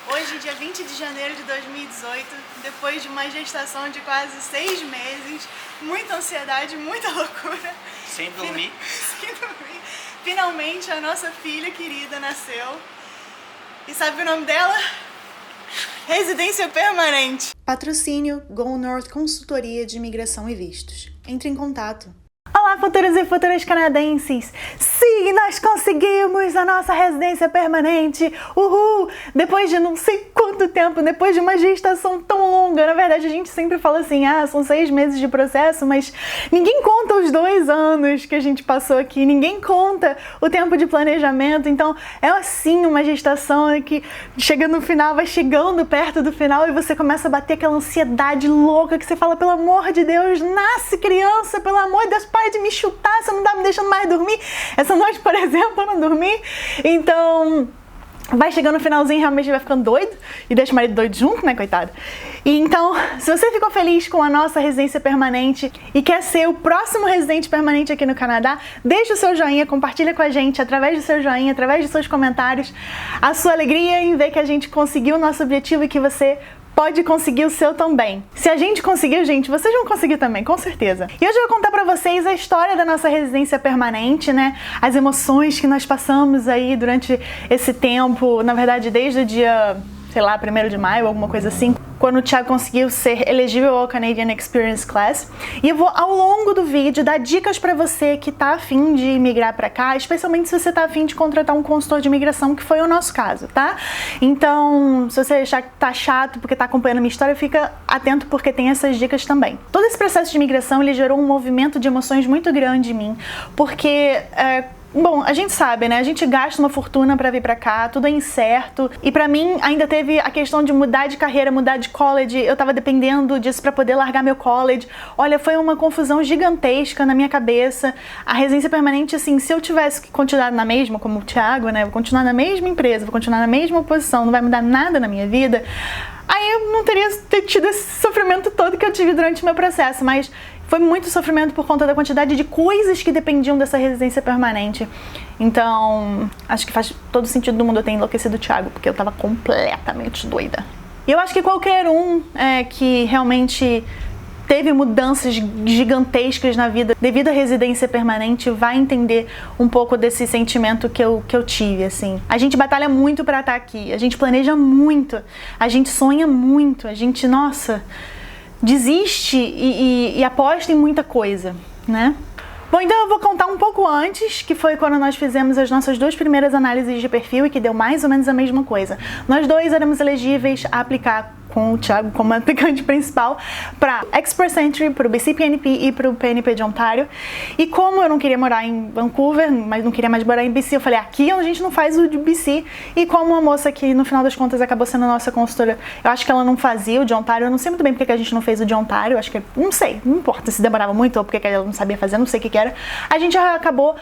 Hoje, dia 20 de janeiro de 2018, depois de uma gestação de quase 6 meses, muita ansiedade, muita loucura. Sem dormir. Sem dormir. Finalmente a nossa filha querida nasceu. E sabe o nome dela? Residência Permanente. Patrocínio Go North Consultoria de Imigração e Vistos. Entre em contato. Olá, futuros e futuras canadenses! Sim, nós conseguimos a nossa residência permanente! Uhul! Depois de não sei quanto tempo, depois de uma gestação tão longa, na verdade a gente sempre fala assim, são 6 meses de processo, mas ninguém conta os 2 anos que a gente passou aqui, ninguém conta o tempo de planejamento, então é assim uma gestação que chega no final, vai chegando perto do final e você começa a bater aquela ansiedade louca que você fala, pelo amor de Deus, nasce criança, pelo amor de Deus, para de me chutar, você não tá me deixando mais dormir. Essa noite, por exemplo, eu não dormi. Então, vai chegando no finalzinho, realmente vai ficando doido. E deixa o marido doido junto, né, coitado? E então, se você ficou feliz com a nossa residência permanente e quer ser o próximo residente permanente aqui no Canadá, deixa o seu joinha, compartilha com a gente através do seu joinha, através dos seus comentários, a sua alegria em ver que a gente conseguiu o nosso objetivo e que você pode conseguir o seu também. Se a gente conseguiu, gente, vocês vão conseguir também, com certeza. E hoje eu vou contar pra vocês a história da nossa residência permanente, né? As emoções que nós passamos aí durante esse tempo, na verdade desde o dia, sei lá, 1º de maio, alguma coisa assim, quando o Thiago conseguiu ser elegível ao Canadian Experience Class. E eu vou, ao longo do vídeo, dar dicas pra você que tá afim de migrar pra cá, especialmente se você tá afim de contratar um consultor de imigração, que foi o nosso caso, tá? Então, se você achar que tá chato porque tá acompanhando a minha história, fica atento porque tem essas dicas também. Todo esse processo de imigração, ele gerou um movimento de emoções muito grande em mim, porque bom, a gente sabe, né? A gente gasta uma fortuna pra vir pra cá, tudo é incerto. E pra mim, ainda teve a questão de mudar de carreira, mudar de college. Eu tava dependendo disso pra poder largar meu college. Olha, foi uma confusão gigantesca na minha cabeça. A residência permanente, assim, se eu tivesse continuado na mesma, como o Thiago, né? Vou continuar na mesma empresa, vou continuar na mesma posição, não vai mudar nada na minha vida. Aí eu não teria tido esse sofrimento todo que eu tive durante o meu processo, mas foi muito sofrimento por conta da quantidade de coisas que dependiam dessa residência permanente. Então, acho que faz todo sentido do mundo eu ter enlouquecido o Thiago, porque eu tava completamente doida. E eu acho que qualquer um que realmente teve mudanças gigantescas na vida devido à residência permanente vai entender um pouco desse sentimento que eu tive, assim. A gente batalha muito pra estar aqui, a gente planeja muito, a gente sonha muito, a gente, nossa, desiste e aposta em muita coisa, né? Bom, então eu vou contar um pouco antes, que foi quando nós fizemos as nossas 2 primeiras análises de perfil e que deu mais ou menos a mesma coisa. Nós 2 éramos elegíveis a aplicar com o Thiago como aplicante principal para Express Entry, para o BC PNP e para o PNP de Ontário. E como eu não queria morar em Vancouver, mas não queria mais morar em BC, eu falei, aqui a gente não faz o de BC. E como a moça que no final das contas acabou sendo a nossa consultora, eu acho que ela não fazia o de Ontário, eu não sei muito bem porque que a gente não fez o de Ontário, acho que, não sei, não importa se demorava muito ou porque que ela não sabia fazer, não sei o que era. A gente acabou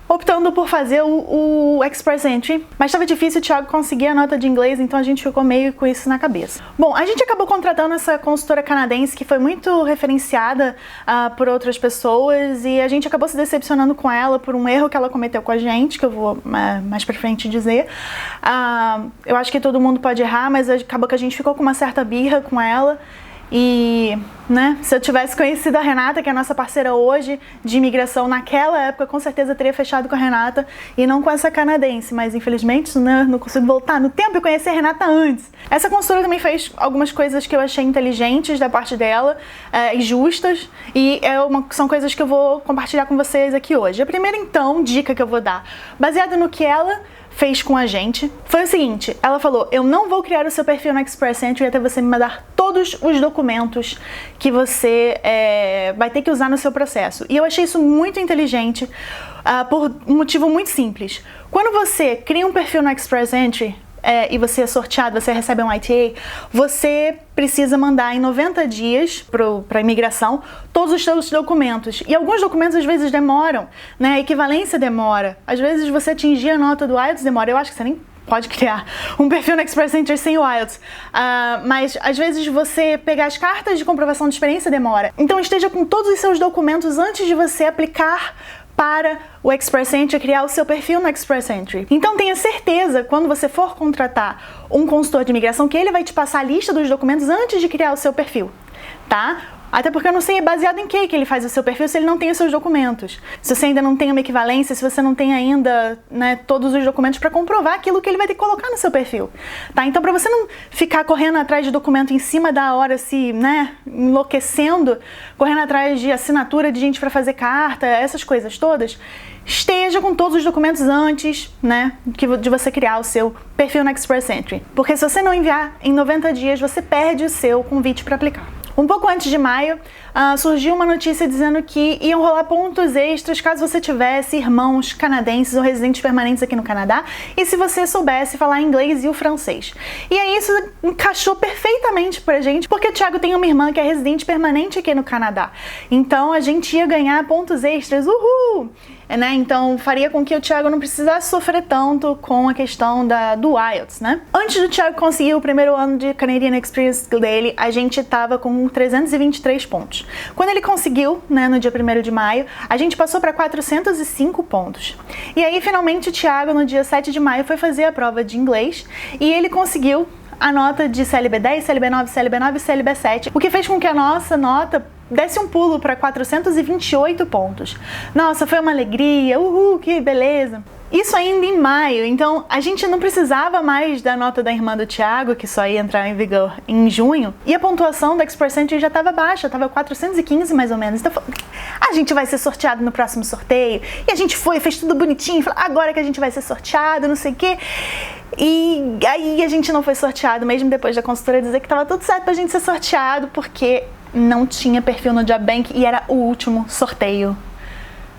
optando por fazer o Express Entry, mas estava difícil o Thiago conseguir a nota de inglês, então a gente ficou meio com isso na cabeça. Bom, a gente acabou contratando essa consultora canadense que foi muito referenciada por outras pessoas e a gente acabou se decepcionando com ela por um erro que ela cometeu com a gente, que eu vou mais pra frente dizer. Eu acho que todo mundo pode errar, mas acabou que a gente ficou com uma certa birra com ela. E, né, se eu tivesse conhecido a Renata, que é a nossa parceira hoje de imigração, naquela época, com certeza teria fechado com a Renata e não com essa canadense, mas infelizmente, né, não consigo voltar no tempo e conhecer a Renata antes. Essa consultora também fez algumas coisas que eu achei inteligentes da parte dela e justas, e são coisas que eu vou compartilhar com vocês aqui hoje. A primeira, então, dica que eu vou dar, baseada no que ela fez com a gente, foi o seguinte: ela falou, eu não vou criar o seu perfil no Express Entry até você me mandar todos os documentos que você vai ter que usar no seu processo. E eu achei isso muito inteligente por um motivo muito simples. Quando você cria um perfil no Express Entry, e você é sorteado, você recebe um ITA, você precisa mandar em 90 dias para a imigração todos os seus documentos. E alguns documentos às vezes demoram, né? A equivalência demora. Às vezes você atingir a nota do IELTS demora. Eu acho que você nem pode criar um perfil no Express Entry sem o IELTS, mas às vezes você pegar as cartas de comprovação de experiência demora. Então esteja com todos os seus documentos antes de você aplicar para o Express Entry criar o seu perfil no Express Entry. Então tenha certeza, quando você for contratar um consultor de imigração, que ele vai te passar a lista dos documentos antes de criar o seu perfil, tá? Até porque eu não sei baseado em que ele faz o seu perfil se ele não tem os seus documentos. Se você ainda não tem uma equivalência, se você não tem ainda, né, todos os documentos para comprovar aquilo que ele vai ter que colocar no seu perfil, tá? Então, para você não ficar correndo atrás de documento em cima da hora, se, né, enlouquecendo, correndo atrás de assinatura de gente para fazer carta, essas coisas todas, esteja com todos os documentos antes, né, de você criar o seu perfil no Express Entry. Porque se você não enviar em 90 dias, você perde o seu convite para aplicar. Um pouco antes de maio, surgiu uma notícia dizendo que iam rolar pontos extras caso você tivesse irmãos canadenses ou residentes permanentes aqui no Canadá e se você soubesse falar inglês e o francês. E aí isso encaixou perfeitamente pra gente, porque o Thiago tem uma irmã que é residente permanente aqui no Canadá. Então a gente ia ganhar pontos extras, uhul! Né? Então faria com que o Thiago não precisasse sofrer tanto com a questão do IELTS, né? Antes do Thiago conseguir o primeiro ano de Canadian Experience dele, a gente tava com 323 pontos. Quando ele conseguiu, né, no dia 1º de maio, a gente passou para 405 pontos. E aí, finalmente, o Thiago, no dia 7 de maio, foi fazer a prova de inglês e ele conseguiu a nota de CLB 10, CLB 9, CLB 9 e CLB 7, o que fez com que a nossa nota desse um pulo para 428 pontos. Nossa, foi uma alegria, uhul, que beleza! Isso ainda em maio, então a gente não precisava mais da nota da irmã do Thiago, que só ia entrar em vigor em junho, e a pontuação da Express Entry já estava baixa, estava 415 mais ou menos. Então a gente vai ser sorteado no próximo sorteio, e a gente fez tudo bonitinho, falou, agora que a gente vai ser sorteado, não sei o quê. E aí a gente não foi sorteado, mesmo depois da consultora dizer que estava tudo certo pra gente ser sorteado, porque não tinha perfil no JobBank e era o último sorteio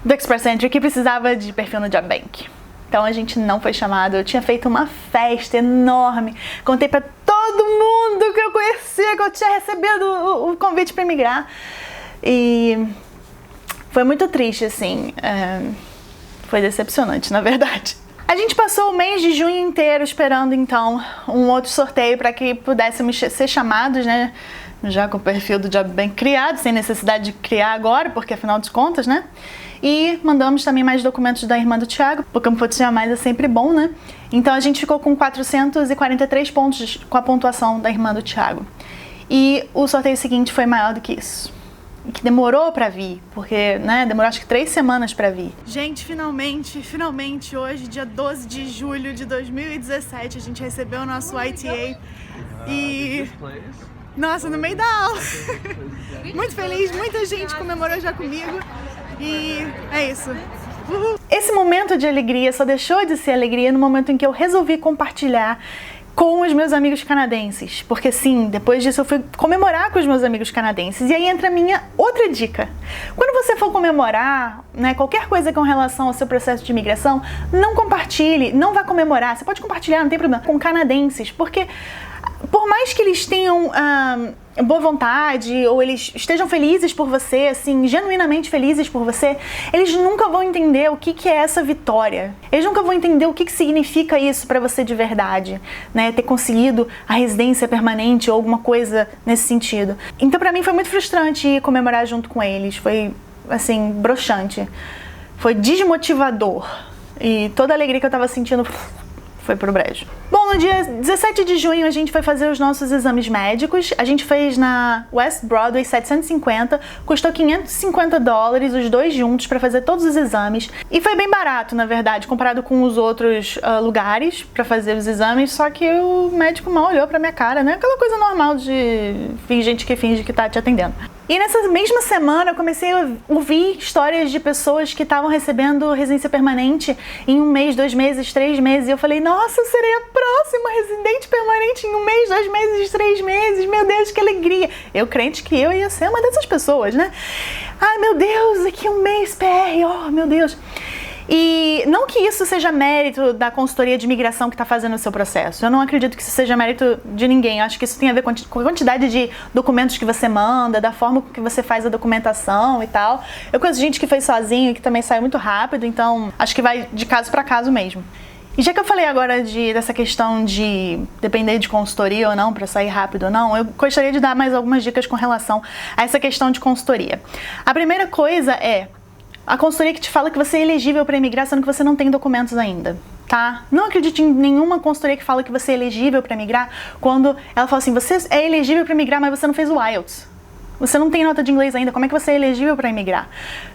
do Express Entry que precisava de perfil no JobBank. Então a gente não foi chamado. Eu tinha feito uma festa enorme, contei pra todo mundo que eu conhecia que eu tinha recebido o convite para emigrar e foi muito triste, assim, foi decepcionante, na verdade. A gente passou o mês de junho inteiro esperando, então, um outro sorteio para que pudéssemos ser chamados, né, já com o perfil do JobBank criado, sem necessidade de criar agora, porque afinal de contas, né? E mandamos também mais documentos da irmã do Thiago, porque um pouquinho a mais é sempre bom, né? Então a gente ficou com 443 pontos com a pontuação da irmã do Thiago. E o sorteio seguinte foi maior do que isso. Que demorou pra vir, porque, né, demorou acho que 3 semanas pra vir. Gente, finalmente, hoje, dia 12 de julho de 2017, a gente recebeu o nosso ITA e... Nossa, no meio da aula! Muito feliz, muita gente comemorou já comigo e é isso. Uhul. Esse momento de alegria só deixou de ser alegria no momento em que eu resolvi compartilhar com os meus amigos canadenses, porque sim, depois disso eu fui comemorar com os meus amigos canadenses. E aí entra a minha outra dica. Quando você for comemorar, né, qualquer coisa com relação ao seu processo de imigração, não compartilhe, não vá comemorar. Você pode compartilhar, não tem problema, com canadenses, porque por mais que eles tenham boa vontade ou eles estejam felizes por você, assim, genuinamente felizes por você, eles nunca vão entender o que é essa vitória. Eles nunca vão entender o que significa isso pra você de verdade, né? Ter conseguido a residência permanente ou alguma coisa nesse sentido. Então pra mim foi muito frustrante ir comemorar junto com eles. Foi, assim, broxante. Foi desmotivador. E toda a alegria que eu tava sentindo foi pro brejo. Bom, no dia 17 de junho a gente foi fazer os nossos exames médicos. A gente fez na West Broadway 750, custou $550 os dois juntos para fazer todos os exames. E foi bem barato, na verdade, comparado com os outros lugares para fazer os exames, só que o médico mal olhou pra minha cara, né? Aquela coisa normal de gente que finge que tá te atendendo. E nessa mesma semana eu comecei a ouvir histórias de pessoas que estavam recebendo residência permanente em 1 mês, 2 meses, 3 meses. E eu falei, nossa, eu serei a próxima residente permanente em 1 mês, 2 meses, 3 meses. Meu Deus, que alegria. Eu crente que eu ia ser uma dessas pessoas, né? Ai, meu Deus, daqui 1 mês, PR, oh, meu Deus. E não que isso seja mérito da consultoria de imigração que está fazendo o seu processo. Eu não acredito que isso seja mérito de ninguém. Eu acho que isso tem a ver com a quantidade de documentos que você manda, da forma que você faz a documentação e tal. Eu conheço gente que fez sozinho e que também saiu muito rápido, então acho que vai de caso para caso mesmo. E já que eu falei agora dessa questão de depender de consultoria ou não, para sair rápido ou não, eu gostaria de dar mais algumas dicas com relação a essa questão de consultoria. A primeira coisa é... a consultoria que te fala que você é elegível para imigrar, sendo que você não tem documentos ainda, tá? Não acredite em nenhuma consultoria que fala que você é elegível para imigrar quando ela fala assim, você é elegível para imigrar, mas você não fez o IELTS. Você não tem nota de inglês ainda, como é que você é elegível para imigrar?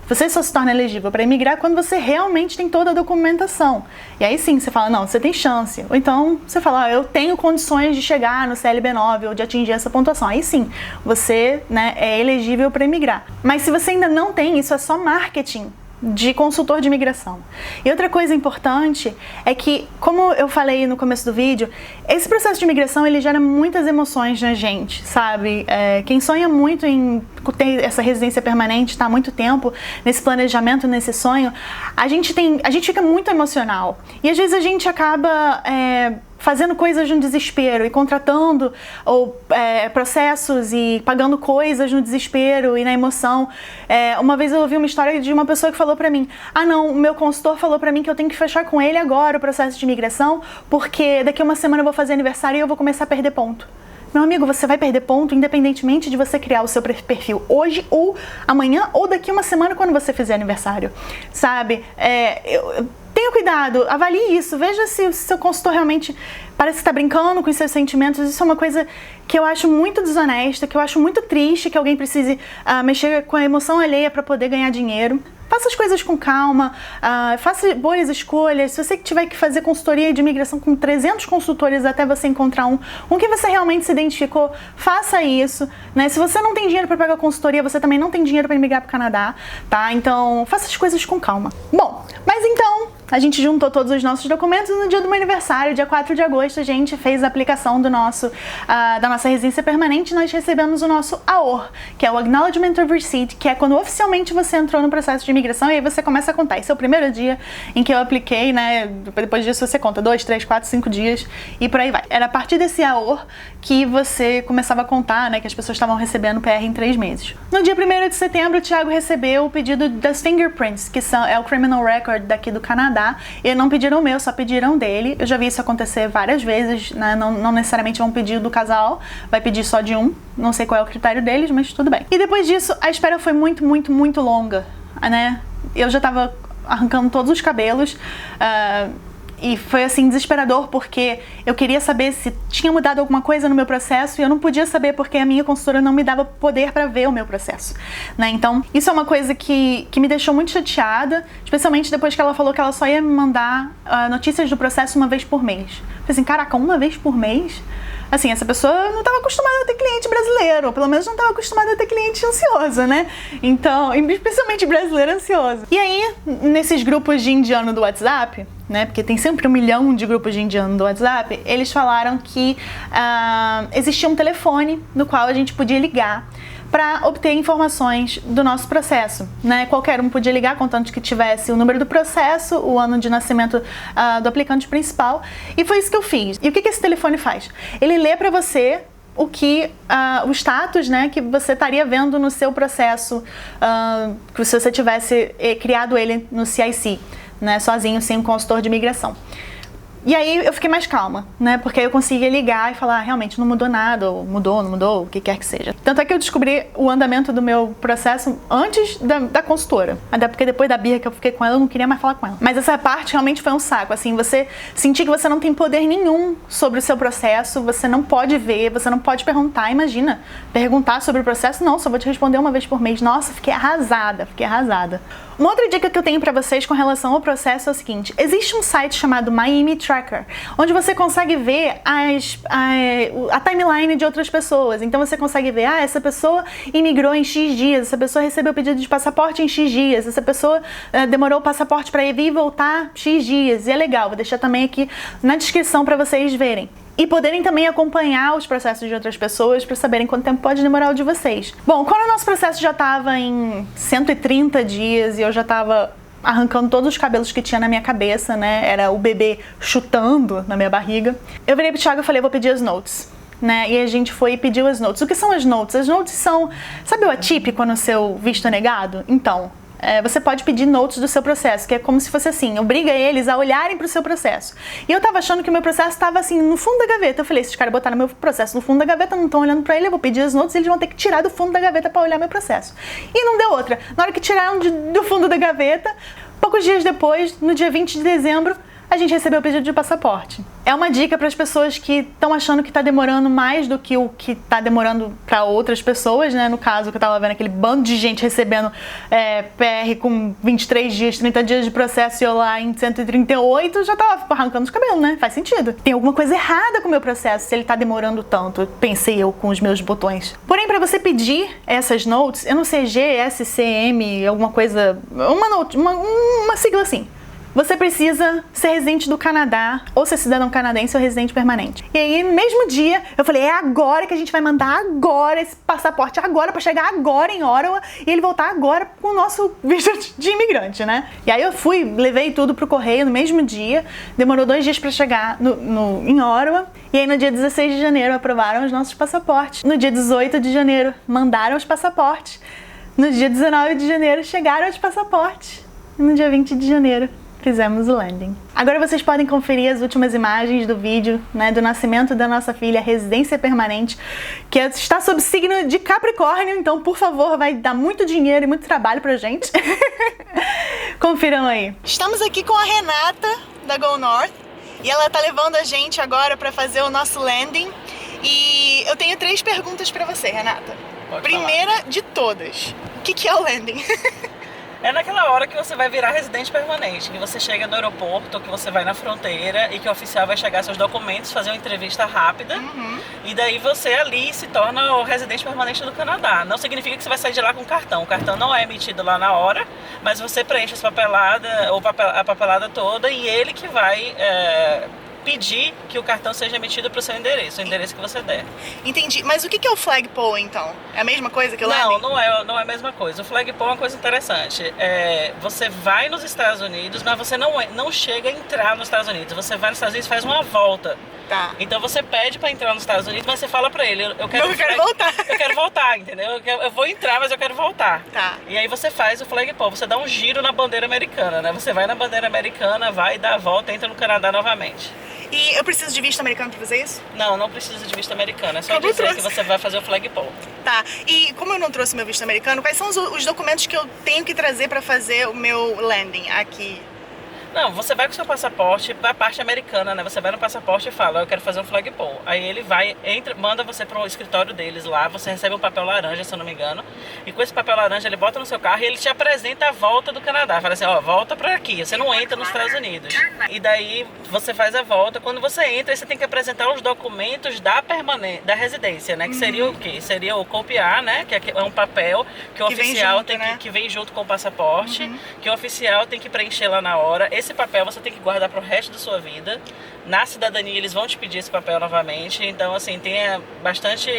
Você só se torna elegível para imigrar quando você realmente tem toda a documentação. E aí sim, você fala, não, você tem chance. Ou então, você fala, eu tenho condições de chegar no CLB9 ou de atingir essa pontuação. Aí sim, você, né, é elegível para imigrar. Mas se você ainda não tem, isso é só marketing de consultor de imigração. E outra coisa importante é que, como eu falei no começo do vídeo, esse processo de imigração ele gera muitas emoções na gente, sabe? Quem sonha muito em ter essa residência permanente, está há muito tempo nesse planejamento, nesse sonho, a gente fica muito emocional. E às vezes a gente acaba fazendo coisas no desespero e contratando processos e pagando coisas no desespero e na emoção. Uma vez eu ouvi uma história de uma pessoa que falou pra mim, não, o meu consultor falou pra mim que eu tenho que fechar com ele agora o processo de imigração porque daqui a uma semana eu vou fazer aniversário e eu vou começar a perder ponto. Meu amigo, você vai perder ponto independentemente de você criar o seu perfil hoje ou amanhã ou daqui a uma semana quando você fizer aniversário, sabe? Tenha cuidado, avalie isso, veja se o seu consultor realmente parece que está brincando com os seus sentimentos. Isso é uma coisa que eu acho muito desonesta, que eu acho muito triste que alguém precise mexer com a emoção alheia para poder ganhar dinheiro. Faça as coisas com calma, faça boas escolhas. Se você tiver que fazer consultoria de imigração com 300 consultores até você encontrar um que você realmente se identificou, faça isso, né? Se você não tem dinheiro para pagar consultoria, você também não tem dinheiro para imigrar para o Canadá, tá? Então, faça as coisas com calma. Bom, mas então, a gente juntou todos os nossos documentos e no dia do meu aniversário, dia 4 de agosto, a gente fez a aplicação da nossa residência permanente e nós recebemos o nosso AOR, que é o Acknowledgement of Receipt, que é quando oficialmente você entrou no processo de imigração e aí você começa a contar. Esse é o primeiro dia em que eu apliquei, né? Depois disso você conta 2, 3, 4, 5 dias e por aí vai. Era a partir desse AOR que você começava a contar, né? Que as pessoas estavam recebendo PR em 3 meses. No dia 1º de setembro, o Thiago recebeu o pedido das fingerprints, que é o criminal record daqui do Canadá. E não pediram o meu, só pediram dele. Eu já vi isso acontecer várias vezes, né? Não necessariamente vão pedir do casal, vai pedir só de um. Não sei qual é o critério deles, mas tudo bem. E depois disso, a espera foi muito, muito, muito longa, né? Eu já tava arrancando todos os cabelos e foi assim desesperador porque eu queria saber se tinha mudado alguma coisa no meu processo e eu não podia saber porque a minha consultora não me dava poder para ver o meu processo, né? Então isso é uma coisa que me deixou muito chateada, especialmente depois que ela falou que ela só ia me mandar notícias do processo uma vez por mês. Eu falei assim, caraca, uma vez por mês? Assim, essa pessoa não estava acostumada a ter cliente brasileiro, ou pelo menos não estava acostumada a ter cliente ansioso, né? Então, especialmente brasileiro ansioso. E aí, nesses grupos de indiano do WhatsApp, né? Porque tem sempre 1 milhão de grupos de indiano do WhatsApp, eles falaram que existia um telefone no qual a gente podia ligar para obter informações do nosso processo, né? Qualquer um podia ligar, contanto que tivesse o número do processo, o ano de nascimento do aplicante principal, e foi isso que eu fiz. E o que esse telefone faz? Ele lê para você o status, né, que você estaria vendo no seu processo, que se você tivesse criado ele no CIC, né, sozinho, sem um consultor de imigração. E aí eu fiquei mais calma, né? Porque aí eu conseguia ligar e falar, realmente não mudou nada, ou mudou, não mudou, o que quer que seja. Tanto é que eu descobri o andamento do meu processo antes da consultora. Até porque depois da birra que eu fiquei com ela, eu não queria mais falar com ela. Mas essa parte realmente foi um saco, assim, você sentir que você não tem poder nenhum sobre o seu processo, você não pode ver, você não pode perguntar, imagina, perguntar sobre o processo, não, só vou te responder uma vez por mês. Nossa, fiquei arrasada, fiquei arrasada. Uma outra dica que eu tenho pra vocês com relação ao processo é o seguinte, existe um site chamado Miami Tracker, onde você consegue ver a timeline de outras pessoas. Então você consegue ver, essa pessoa imigrou em X dias, essa pessoa recebeu o pedido de passaporte em X dias, essa pessoa demorou o passaporte para ir e voltar X dias. E é legal, vou deixar também aqui na descrição para vocês verem. E poderem também acompanhar os processos de outras pessoas para saberem quanto tempo pode demorar o de vocês. Bom, quando o nosso processo já estava em 130 dias e eu já estava arrancando todos os cabelos que tinha na minha cabeça, né? Era o bebê chutando na minha barriga. Eu virei pro Thiago e falei, vou pedir as notes, né? E a gente foi e pediu as notes. O que são as notes? As notes são, sabe o atípico no seu visto negado? Então, você pode pedir notes do seu processo, que é como se fosse assim, obriga eles a olharem pro seu processo. E eu tava achando que o meu processo estava assim, no fundo da gaveta. Eu falei, esses caras botaram meu processo no fundo da gaveta, não estão olhando pra ele, eu vou pedir as notes e eles vão ter que tirar do fundo da gaveta pra olhar meu processo. E não deu outra. Na hora que tiraram do fundo da gaveta, poucos dias depois, no dia 20 de dezembro, a gente recebeu o pedido de passaporte. É uma dica para as pessoas que estão achando que está demorando mais do que o que está demorando para outras pessoas, né? No caso, que eu estava vendo aquele bando de gente recebendo PR com 23 dias, 30 dias de processo e eu lá em 138, já estava arrancando os cabelos, né? Faz sentido. Tem alguma coisa errada com o meu processo se ele está demorando tanto, pensei eu com os meus botões. Porém, para você pedir essas notes, eu não sei, GSCM, alguma coisa, uma sigla assim. Você precisa ser residente do Canadá, ou ser cidadão canadense ou residente permanente. E aí, no mesmo dia, eu falei, é agora que a gente vai mandar agora esse passaporte, agora, pra chegar agora em Ottawa, e ele voltar agora com o nosso visto de imigrante, né? E aí eu fui, levei tudo pro correio no mesmo dia, demorou 2 dias pra chegar em Ottawa, e aí no dia 16 de janeiro aprovaram os nossos passaportes. No dia 18 de janeiro, mandaram os passaportes. No dia 19 de janeiro, chegaram os passaportes. E no dia 20 de janeiro, fizemos o landing. Agora vocês podem conferir as últimas imagens do vídeo, né, do nascimento da nossa filha, residência permanente, que está sob signo de Capricórnio, então, por favor, vai dar muito dinheiro e muito trabalho pra gente. Confiram aí. Estamos aqui com a Renata, da Go North, e ela tá levando a gente agora para fazer o nosso landing. E eu tenho 3 perguntas para você, Renata. Primeira de todas, o que é o landing? É naquela hora que você vai virar residente permanente, que você chega no aeroporto, que você vai na fronteira e que o oficial vai chegar seus documentos, fazer uma entrevista rápida, e daí você ali se torna o residente permanente do Canadá. Não significa que você vai sair de lá com cartão. O cartão não é emitido lá na hora, mas você preenche essa papelada, ou a papelada toda, e ele que vai pedir que o cartão seja emitido para o seu endereço, o endereço que você der. Entendi. Mas o que é o flagpole, então? É a mesma coisa que o landing? Não é a mesma coisa. O flagpole é uma coisa interessante. Você vai nos Estados Unidos, mas você não chega a entrar nos Estados Unidos. Você vai nos Estados Unidos e faz uma volta. Tá. Então você pede para entrar nos Estados Unidos, mas você fala para ele, eu quero voltar. Eu quero voltar, entendeu? Eu vou entrar, mas eu quero voltar. Tá. E aí você faz o flagpole, você dá um giro na bandeira americana, né? Você vai na bandeira americana, vai dar a volta, entra no Canadá novamente. E eu preciso de visto americano pra fazer isso? Não precisa de visto americano. É só dizer que você vai fazer o flagpole. Tá. E como eu não trouxe meu visto americano, quais são os documentos que eu tenho que trazer pra fazer o meu landing aqui? Não, você vai com o seu passaporte para a parte americana, né? Você vai no passaporte e fala, eu quero fazer um flagpole. Aí ele vai, manda você para o escritório deles lá, você recebe um papel laranja, se eu não me engano. E com esse papel laranja ele bota no seu carro e ele te apresenta a volta do Canadá. Fala assim, ó, volta para aqui, você não entra nos Estados Unidos. E daí você faz a volta. Quando você entra, você tem que apresentar os documentos da residência, né? Que seria o quê? Seria o copiar, né? Que é um papel que o oficial tem que vem junto com o passaporte, que o oficial tem que preencher lá na hora. Esse papel você tem que guardar para o resto da sua vida. Na cidadania eles vão te pedir esse papel novamente. Então, assim, tenha bastante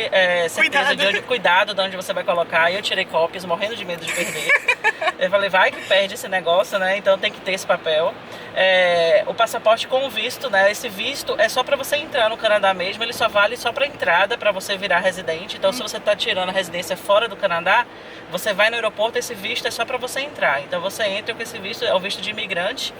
certeza cuidado de onde você vai colocar. Eu tirei cópias, morrendo de medo de perder. Eu falei, vai que perde esse negócio, né? Então tem que ter esse papel. O passaporte com o visto, né? Esse visto é só para você entrar no Canadá mesmo. Ele só vale só para entrada, para você virar residente. Então, se você está tirando a residência fora do Canadá, você vai no aeroporto, esse visto é só para você entrar. Então você entra com esse visto, é o visto de imigrante.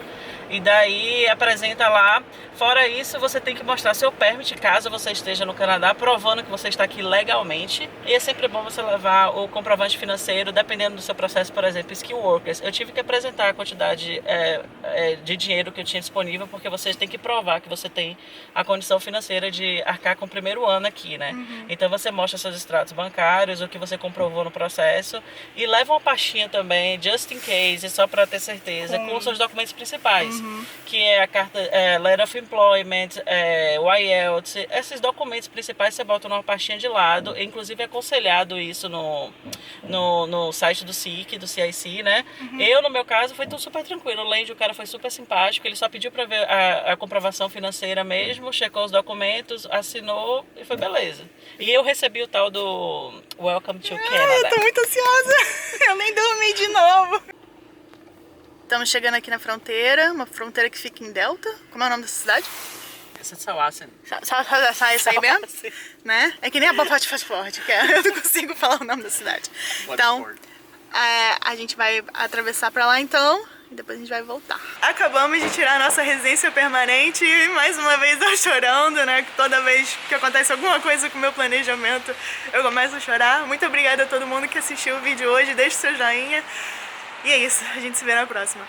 E daí apresenta lá. Fora isso, você tem que mostrar seu permit, caso você esteja no Canadá, provando que você está aqui legalmente. E é sempre bom você levar o comprovante financeiro, dependendo do seu processo, por exemplo, Skill Workers. Eu tive que apresentar a quantidade de dinheiro que eu tinha disponível, porque você tem que provar que você tem a condição financeira de arcar com o primeiro ano aqui, né? Então você mostra seus extratos bancários, o que você comprovou no processo, e leva uma pastinha também, just in case, só para ter certeza, com os seus documentos principais. Que é a carta Letter of Employment, o IELTS, esses documentos principais você bota numa pastinha de lado. Inclusive é aconselhado isso no site do CIC, do CIC, né? Eu, no meu caso, foi tudo super tranquilo. O Land, o cara foi super simpático, ele só pediu pra ver a comprovação financeira mesmo, checou os documentos, assinou e foi beleza. E eu recebi o tal do Welcome to Canada. Eu tô muito ansiosa, eu nem dormi de novo. Estamos chegando aqui na fronteira, uma fronteira que fica em Delta. Como é o nome dessa cidade? Essa é Tsawwassen. Isso aí mesmo? Né? É que nem a Bofort Fast Forward, que eu não consigo falar o nome da cidade. Então, A gente vai atravessar pra lá então e depois a gente vai voltar. Acabamos de tirar a nossa residência permanente e mais uma vez eu chorando, né? Toda vez que acontece alguma coisa com o meu planejamento eu começo a chorar. Muito obrigada a todo mundo que assistiu o vídeo hoje, deixe seu joinha. E é isso, a gente se vê na próxima.